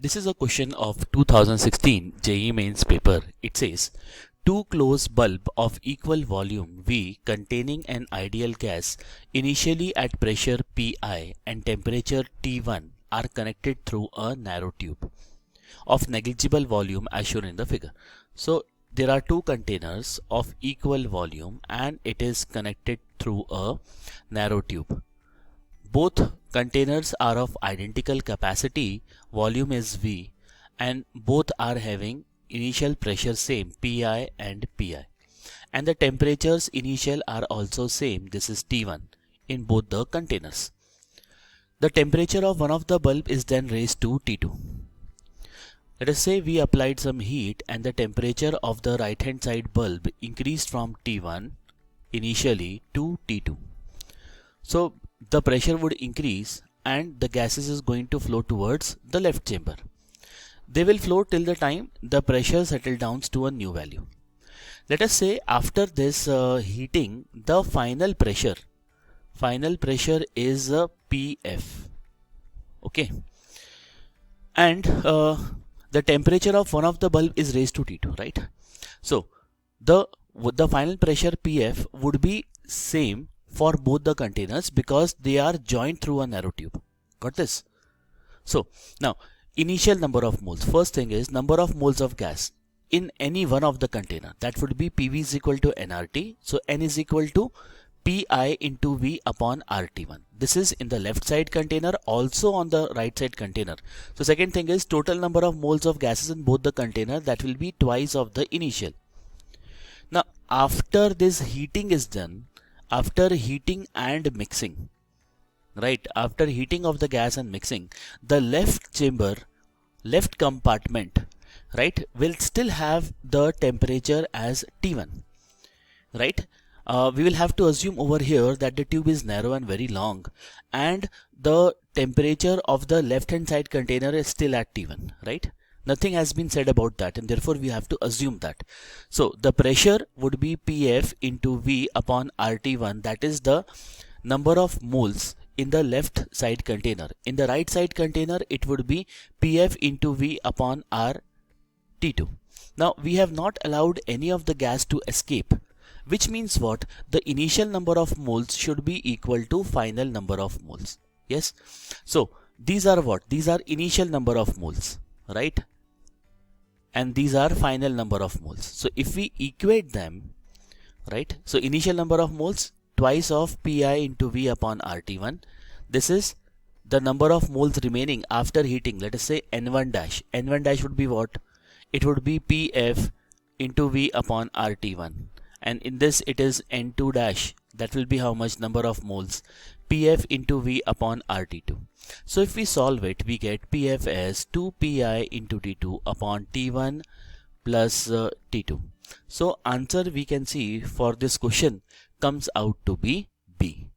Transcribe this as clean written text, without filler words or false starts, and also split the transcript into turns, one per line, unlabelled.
This is a question of 2016 JEE mains paper. It says, two closed bulb of equal volume V containing an ideal gas initially at pressure Pi and temperature T1 are connected through a narrow tube of negligible volume as shown in the figure. So there are two containers of equal volume and it is connected through a narrow tube. Both containers are of identical capacity, volume is V, and both are having initial pressure same Pi and Pi. And the temperatures initial are also same, this is T1 in both the containers. The temperature of one of the bulb is then raised to T2. Let us say we applied some heat and the temperature of the right hand side bulb increased from T1 initially to T2. So the pressure would increase and the gases is going to flow towards the left chamber. They will flow till the time the pressure settles down to a new value. Let us say after this heating, the final pressure is PF. Okay, and the temperature of one of the bulb is raised to T2, right? So the final pressure PF would be same for both the containers because they are joined through a narrow tube. Got this? So now initial number of moles. First thing is number of moles of gas in any one of the container. That would be PV is equal to nRT. So N is equal to Pi into V upon RT1. This is in the left side container, also on the right side container. So second thing is total number of moles of gases in both the container, that will be twice of the initial. Now after this heating is done, after heating and mixing, right, after heating of the gas and mixing, the left chamber, left compartment, right, will still have the temperature as T1, right? We will have to assume over here that the tube is narrow and very long and the temperature of the left hand side container is still at T1, right? Nothing has been said about that and therefore we have to assume that. So the pressure would be PF into V upon RT1, that is the number of moles in the left side container. In the right side container it would be PF into V upon RT2. Now we have not allowed any of the gas to escape, which means what? The initial number of moles should be equal to final number of moles. Yes. So these are what? These are initial number of moles, right? And these are final number of moles. So if we equate them, right? So initial number of moles twice of Pi into V upon RT1. This is the number of moles remaining after heating. Let us say N1 dash. N1 dash would be what? It would be PF into V upon RT1. And in this it is N2 dash. That will be how much number of moles? PF into V upon RT2. So if we solve it, we get PF as 2 Pi into T2 upon T1 plus T2. So answer we can see for this question comes out to be B.